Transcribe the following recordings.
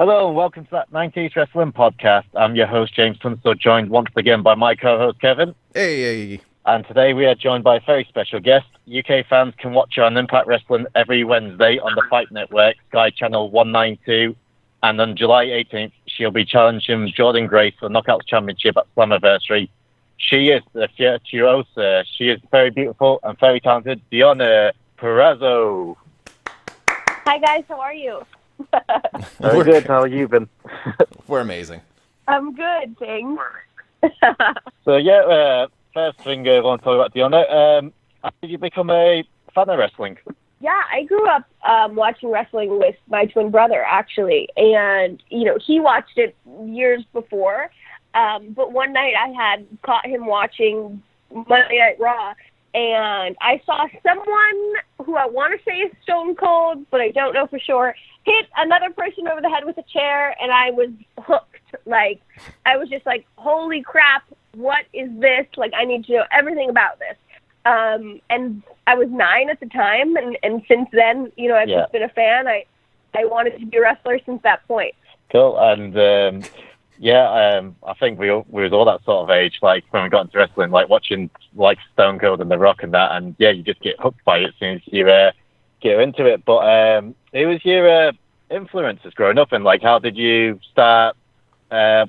Hello and welcome to that 90s Wrestling Podcast. I'm your host, James Tunstall, joined once again by my co-host, Kevin. Hey. And today we are joined by a very special guest. UK fans can watch her on Impact Wrestling every Wednesday on the Fight Network, Sky Channel 192. And on July 18th, she'll be challenging Jordynne Grace for the Knockouts Championship at Slammiversary. She is the Virtuosa. She is very beautiful and very talented, Deonna Purrazzo. Hi, guys. How are you? Very good. How have you been? We're amazing. I'm good, thanks. So, first thing I want to talk about, Deonna. How did you become a fan of wrestling? Yeah, I grew up watching wrestling with my twin brother, actually. And, he watched it years before. But one night I had caught him watching Monday Night Raw. And I saw someone who I want to say is Stone Cold, but I don't know for sure, hit another person over the head with a chair, and I was hooked. I was just like, holy crap, what is this? I need to know everything about this. And I was 9 at the time, and since then, I've just been a fan. I wanted to be a wrestler since that point. Cool, and I think we was all that sort of age, when we got into wrestling, watching Stone Cold and The Rock and that, and you just get hooked by it as soon as you get into it. But it was your influences growing up, and how did you start?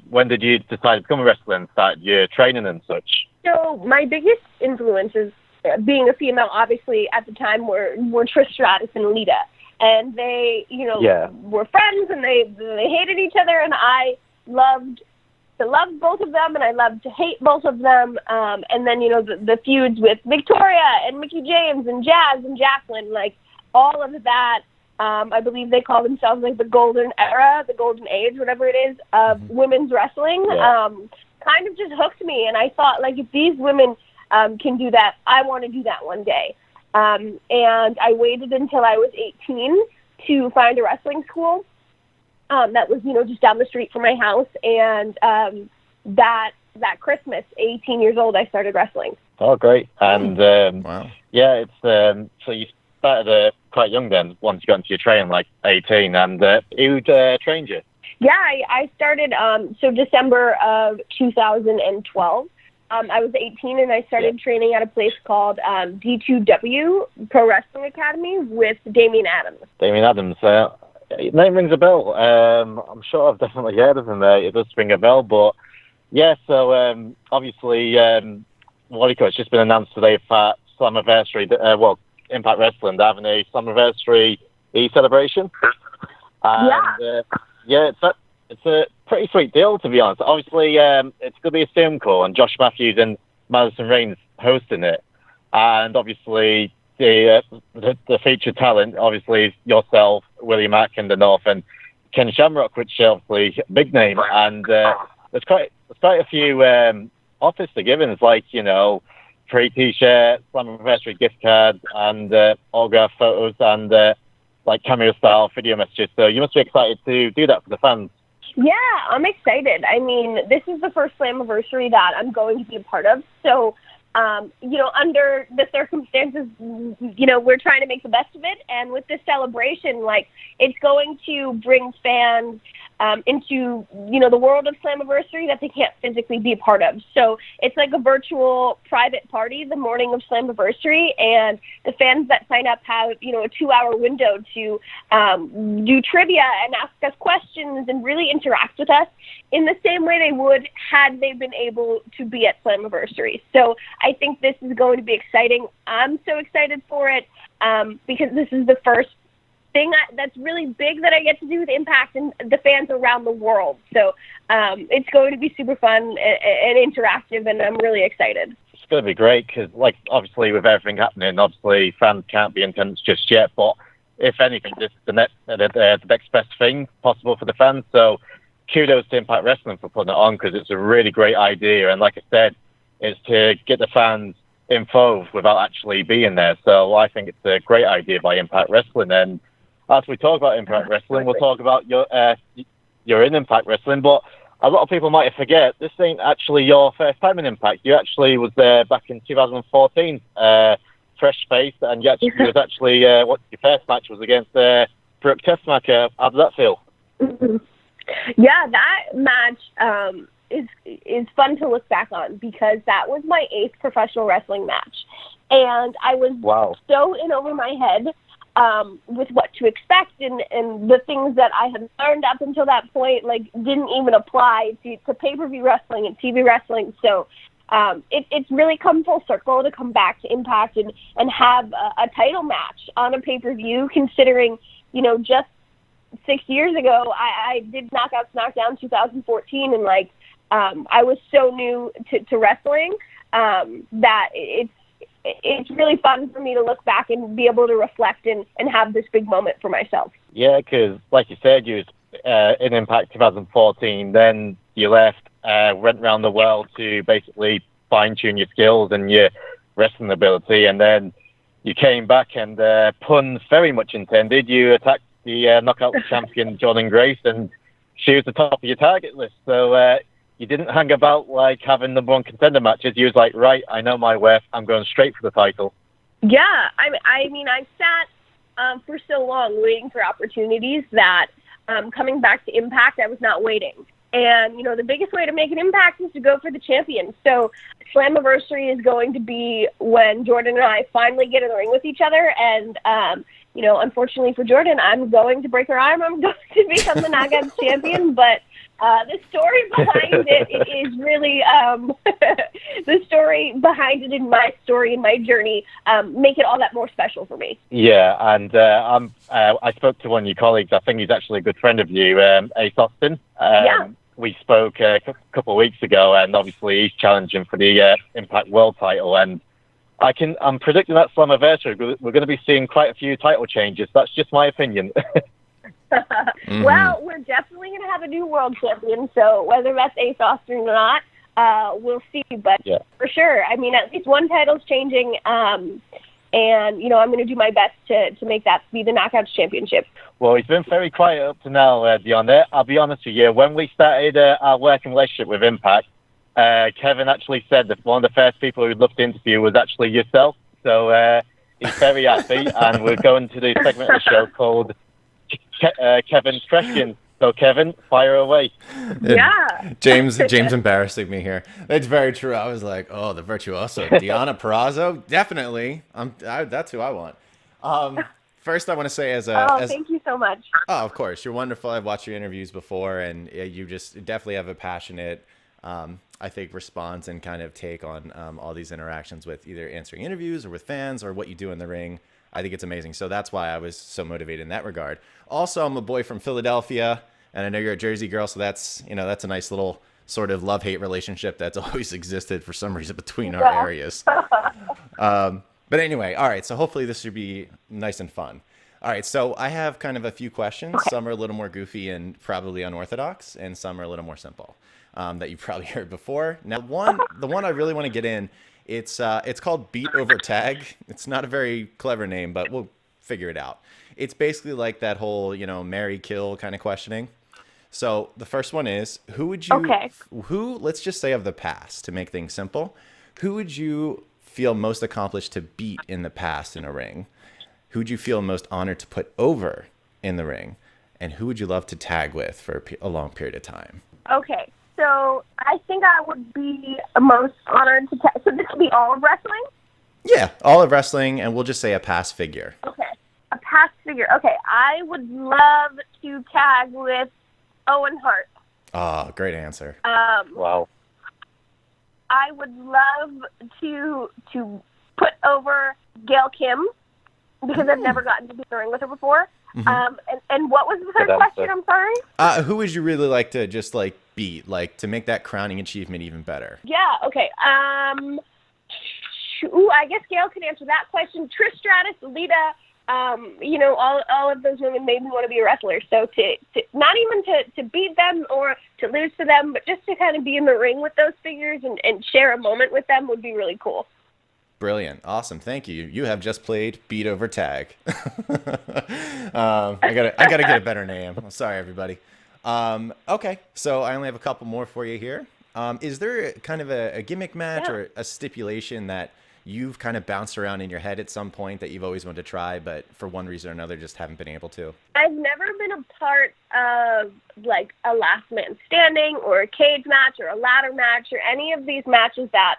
When did you decide to become a wrestler and start your training and such? So my biggest influences, being a female, obviously at the time were Trish Stratus and Lita, and they were friends, and they hated each other, and I loved to love both of them, and I loved to hate both of them. And then, the feuds with Victoria and Mickie James and Jazz and Jacqueline, all of that. I believe they call themselves the golden era, the golden age, whatever it is, of women's wrestling. Kind of just hooked me. And I thought, if these women can do that, I want to do that one day. And I waited until I was 18 to find a wrestling school. That was, just down the street from my house. And that Christmas, 18 years old, I started wrestling. Oh, great. And, wow. Yeah, it's, so you started quite young then, once you got into your training, 18, and who trained you? Yeah, I started, December of 2012. I was 18, and I started training at a place called D2W Pro Wrestling Academy with Damian Adams. Damian Adams, name rings a bell. I'm sure I've definitely heard of him. It does ring a bell, but so obviously, it's just been announced today for Slammiversary, Impact Wrestling, they're having a Slammiversary celebration. And, it's a pretty sweet deal, to be honest. Obviously, it's going to be a Zoom call, and Josh Matthews and Madison Raines hosting it. And obviously, the featured talent, obviously, is yourself, Willie Mack in the North, and Ken Shamrock, which is obviously a big name. And there's quite a few offers to give, and it's free T-shirt, Slammiversary gift cards, and autograph photos, and cameo-style video messages. So you must be excited to do that for the fans. Yeah, I'm excited. I mean, this is the first Slammiversary that I'm going to be a part of. So, under the circumstances, we're trying to make the best of it. And with this celebration, it's going to bring fans into, the world of Slammiversary that they can't physically be a part of. So it's like a virtual private party the morning of Slammiversary, and the fans that sign up have, a 2-hour window to do trivia and ask us questions and really interact with us in the same way they would had they been able to be at Slammiversary. So I think this is going to be exciting. I'm so excited for it because this is the first thing that's really big that I get to do with Impact and the fans around the world. So it's going to be super fun and interactive, and I'm really excited. It's going to be great because, obviously, with everything happening, obviously, fans can't be in attendance just yet. But if anything, this is the next best thing possible for the fans. So kudos to Impact Wrestling for putting it on because it's a really great idea. And like I said, it's to get the fans involved without actually being there. So I think it's a great idea by Impact Wrestling. And as we talk about Impact Wrestling, we'll talk about you're in Impact Wrestling, but a lot of people might forget this ain't actually your first time in Impact. You actually was there back in 2014, fresh face, and you was actually what your first match was against Brooke Tessmacher. How did that feel? Yeah, that match is fun to look back on because that was my 8th professional wrestling match, and I was so in over my head with what to expect, and the things that I had learned up until that point like didn't even apply to pay-per-view wrestling and TV wrestling. So it's really come full circle to come back to Impact and have a title match on a pay-per-view, considering, just 6 years ago, I did Knockouts Knockdown 2014, and like I was so new to wrestling that it's really fun for me to look back and be able to reflect and have this big moment for myself. Yeah, because like you said, you was in Impact 2014, then you left, went around the world to basically fine-tune your skills and your wrestling ability, and then you came back and, pun very much intended, you attacked the knockout champion Jordynne Grace, and she was the top of your target list. So you didn't hang about like having number one contender matches. You was like, right, I know my worth. I'm going straight for the title. Yeah, I mean, I sat for so long waiting for opportunities that coming back to Impact, I was not waiting. And, the biggest way to make an impact is to go for the champion. So Slammiversary is going to be when Jordynne and I finally get in the ring with each other. And, unfortunately for Jordynne, I'm going to break her arm. I'm going to become the Knockouts champion. But the story behind it is really the story behind it in my story and my journey make it all that more special for me. Yeah, and I spoke to one of your colleagues. I think he's actually a good friend of you, Ace Austin. Yeah. We spoke a couple of weeks ago, and obviously he's challenging for the Impact World title. And I'm predicting that Slammiversary, we're going to be seeing quite a few title changes. That's just my opinion. Well, we're definitely going to have a new world champion, so whether that's Ace Austin or not, we'll see. But for sure, I mean, at least one title's changing, and, I'm going to do my best to make that be the Knockouts Championship. Well, it's been very quiet up to now, Deonna. I'll be honest with you. When we started our working relationship with Impact, Kevin actually said that one of the first people who'd love to interview was actually yourself. So he's very happy, and we're going to the segment of the show called Kevin's Questions. So, Kevin, fire away. Yeah. James embarrassing me here. It's very true. I was like, oh, the Virtuosa. Deonna Purrazzo? Definitely. That's who I want. First, I want to say thank you so much. Oh, of course. You're wonderful. I've watched your interviews before, and you just definitely have a passionate, I think, response and kind of take on all these interactions with either answering interviews or with fans or what you do in the ring. I think it's amazing. So that's why I was so motivated in that regard. Also, I'm a boy from Philadelphia, and I know you're a Jersey girl, so that's a nice little sort of love-hate relationship that's always existed for some reason between our areas. But anyway, all right, so hopefully this should be nice and fun. All right, so I have kind of a few questions. Okay. Some are a little more goofy and probably unorthodox, and some are a little more simple that you've probably heard before. Now, the one I really want to get in, it's called Beat Over Tag. It's not a very clever name, but we'll figure it out. It's basically like that whole, marry, kill kind of questioning. So the first one is, let's just say of the past, to make things simple, who would you feel most accomplished to beat in the past in a ring? Who would you feel most honored to put over in the ring? And who would you love to tag with for a long period of time? Okay, so I think I would be most honored to tag. So this would be all of wrestling? Yeah, all of wrestling, and we'll just say a past figure. Okay, a past figure. Okay, I would love to tag with Owen Hart. Oh, great answer. Wow. I would love to put over Gail Kim, because I've never gotten to be in the ring with her before. Mm-hmm. And what was the third question? I'm sorry. Who would you really like to just beat, to make that crowning achievement even better? Yeah. Okay. I guess Gail can answer that question. Trish Stratus, Lita. All of those women made me want to be a wrestler. So to not even to beat them or to lose to them, but just to kind of be in the ring with those figures and share a moment with them would be really cool. Brilliant. Awesome. Thank you. You have just played Beat Over Tag. I gotta get a better name. I'm sorry, everybody. Okay. So I only have a couple more for you here. Is there kind of a gimmick match or a stipulation that you've kind of bounced around in your head at some point that you've always wanted to try, but for one reason or another just haven't been able to? I've never been a part of like a last man standing or a cage match or a ladder match or any of these matches that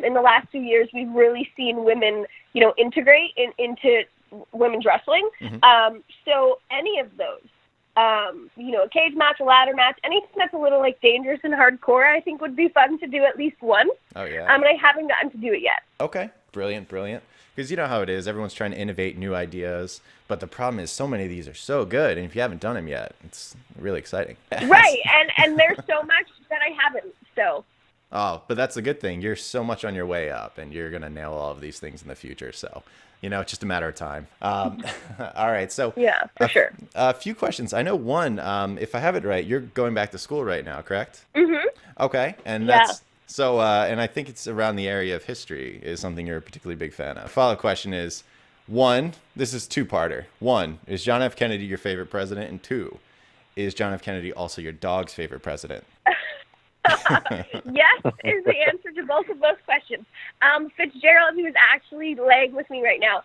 in the last 2 years we've really seen women, integrate into women's wrestling. So any of those, a cage match, a ladder match, anything that's a little like dangerous and hardcore, I think would be fun to do at least once. Oh yeah. And I haven't gotten to do it yet. Okay. Brilliant. Because you know how it is. Everyone's trying to innovate new ideas, but the problem is so many of these are so good, and if you haven't done them yet, it's really exciting. Right. And there's so much that I haven't. So. Oh, but that's a good thing. You're so much on your way up, and you're going to nail all of these things in the future. So, it's just a matter of time. All right. So yeah, for sure. A few questions. I know one, if I have it right, you're going back to school right now, correct? Mm-hmm. Okay. And that's so, and I think it's around the area of history is something you're a particularly big fan of. Follow-up question is, one, this is two-parter. One, is John F. Kennedy your favorite president? And two, is John F. Kennedy also your dog's favorite president? Yes is the answer to both of those questions. Fitzgerald, who is actually laying with me right now,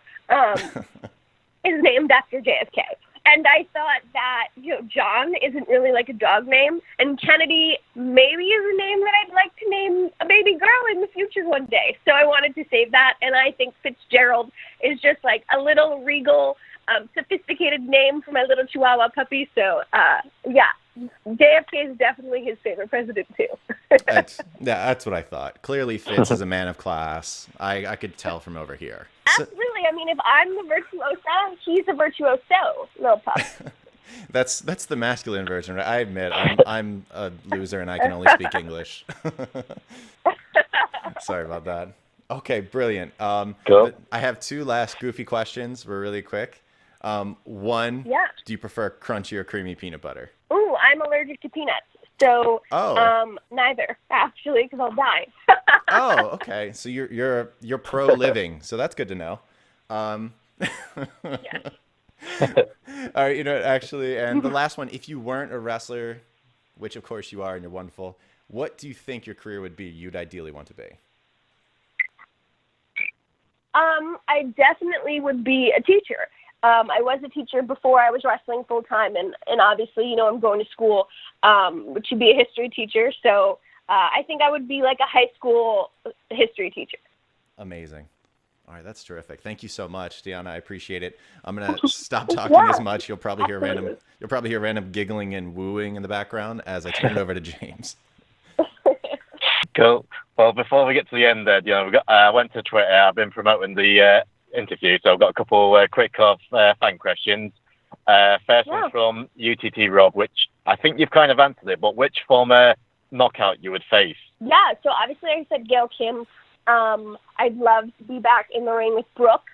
is named after JFK. And I thought that, John isn't really like a dog name, and Kennedy maybe is a name that I'd like to name a baby girl in the future one day. So I wanted to save that, and I think Fitzgerald is just like a little regal, sophisticated name for my little Chihuahua puppy. So, JFK is definitely his favorite president, too. That's what I thought. Clearly, Fitz is a man of class. I could tell from over here. Absolutely. I mean, if I'm the virtuosa, he's a virtuoso, little pup. That's the masculine version, right? I admit, I'm a loser and I can only speak English. Sorry about that. Okay, brilliant. Cool. I have two last goofy questions. We're really quick. One, do you prefer crunchy or creamy peanut butter? Ooh, I'm allergic to peanuts. So, neither, actually, because I'll die. Oh, okay. So you're pro living. So that's good to know. Yes. All right, actually, and the last one, if you weren't a wrestler, which of course you are and you're wonderful, what do you think your career would be you'd ideally want to be? I definitely would be a teacher. I was a teacher before I was wrestling full time, and obviously, I'm going to school to be a history teacher. So I think I would be like a high school history teacher. Amazing. All right, that's terrific. Thank you so much, Deonna. I appreciate it. I'm gonna stop talking as much. You'll probably hear random giggling and wooing in the background as I turn it over to James. Cool. Well, before we get to the end there, I went to Twitter. I've been promoting the interview, so I've got a couple quick fan questions. First one's from UTT Rob, which I think you've kind of answered it, but which former knockout you would face? Yeah, so obviously I said Gail Kim. I'd love to be back in the ring with Brooke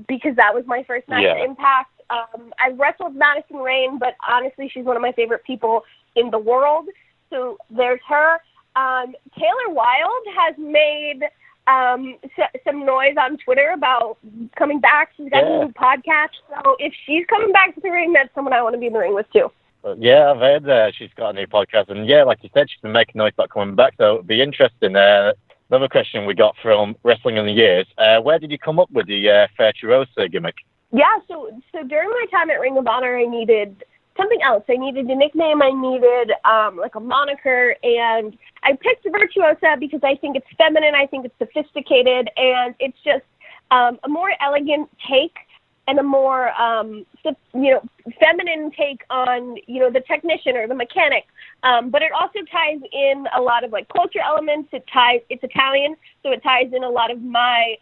because that was my first match at Impact. I wrestled Madison Rayne, but honestly, she's one of my favorite people in the world. So there's her. Taylor Wilde has made some noise on Twitter about coming back. She's got a new podcast. So if she's coming back to the ring, that's someone I want to be in the ring with too. Yeah, I've heard she's got a new podcast. And like you said, she's been making noise about coming back. So it'd be interesting. Another question we got from Wrestling in the Years. Where did you come up with the Virtuosa gimmick? Yeah, so during my time at Ring of Honor, I needed something else. I needed a nickname. I needed like a moniker. And I picked Virtuosa because I think it's feminine. I think it's sophisticated. And it's just a more elegant take and a more, feminine take on, the technician or the mechanic. But it also ties in a lot of like culture elements. It's Italian, so it ties in a lot of my,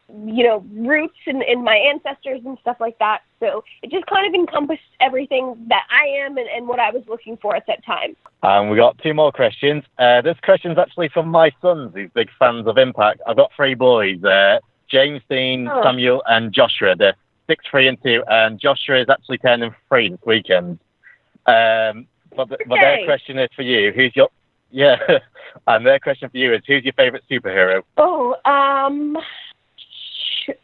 roots and my ancestors and stuff like that. So it just kind of encompassed everything that I am and what I was looking for at that time. We got two more questions. This question's actually from my sons, who's big fans of Impact. I've got three boys, James, Dean, Samuel, and Joshua. They're 6, 3, and 2, and Joshua is actually turning 3 this weekend. But their question is for you. And their question for you is, who's your favorite superhero?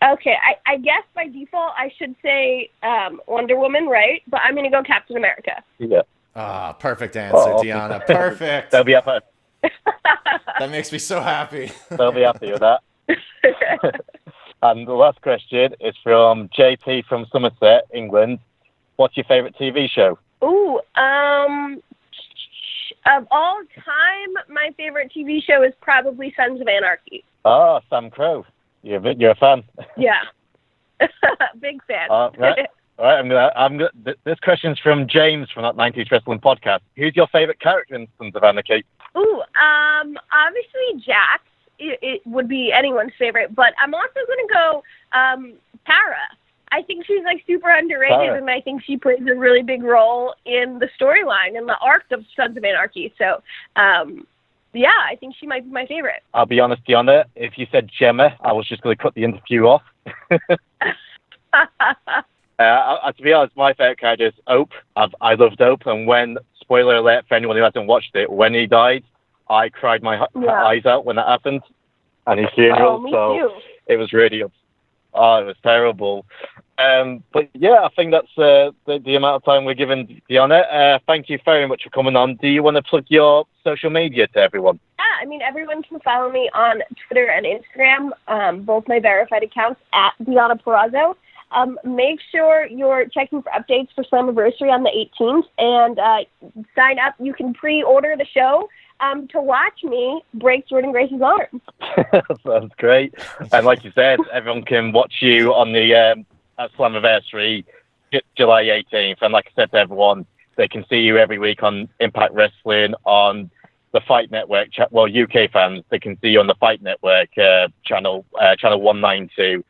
Okay, I guess by default I should say Wonder Woman, right? But I'm going to go Captain America. Yeah. Perfect answer, Deonna. Perfect. They'll be happy. That makes me so happy. They'll be happy with that. And the last question is from JP from Somerset, England. What's your favourite TV show? Ooh, of all time, my favorite TV show is probably Sons of Anarchy. Oh, Sam Crow. You're a fan. Yeah. Big fan. Right. All right, this question's from James from that 90s Wrestling podcast. Who's your favourite character in Sons of Anarchy? Ooh, obviously Jax. It would be anyone's favorite, but I'm also going to go Tara. I think she's like super underrated, Tara. and I think she plays a really big role in the storyline and the arc of Sons of Anarchy. So, yeah, I think she might be my favorite. I'll be honest, Deonna, if you said Gemma, I was just going to cut the interview off. To be honest, my favourite character is Ope. I loved Ope, and when, spoiler alert for anyone who hasn't watched it, when he died, I cried my eyes out when that happened, and his funeral. Me so too. It was really, it was terrible. But yeah, I think that's the amount of time we're giving Deonna. Thank you very much for coming on. Do you want to plug your social media to everyone? Yeah, I mean, everyone can follow me on Twitter and Instagram, both my verified accounts at Deonna Purrazzo. Make sure you're checking for updates for Slammiversary on the 18th, and sign up. You can pre-order the show to watch me break Jordynne Grace's arm. Sounds great. And like you said, everyone can watch you on the at Slammiversary, July 18th. And like I said to everyone, they can see you every week on Impact Wrestling, on the Fight Network. Well, UK fans, they can see you on the Fight Network channel 192.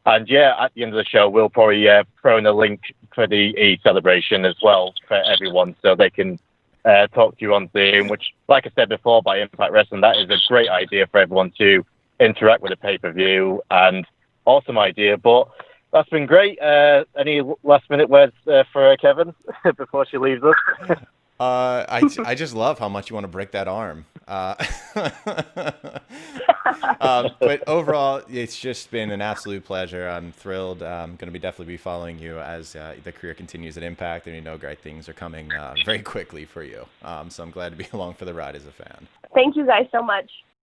And yeah, at the end of the show, we'll probably throw in a link for the celebration as well for everyone, so they can talk to you on Zoom, which, like I said before, by Impact Wrestling, that is a great idea for everyone to interact with the pay-per-view, and awesome idea. But that's been great. Any last-minute words for Kevin before she leaves us? I just love how much you want to break that arm. But overall, it's just been an absolute pleasure. I'm thrilled. I'm going to definitely be following you as the career continues at Impact, and great things are coming very quickly for you. So I'm glad to be along for the ride as a fan. Thank you guys so much.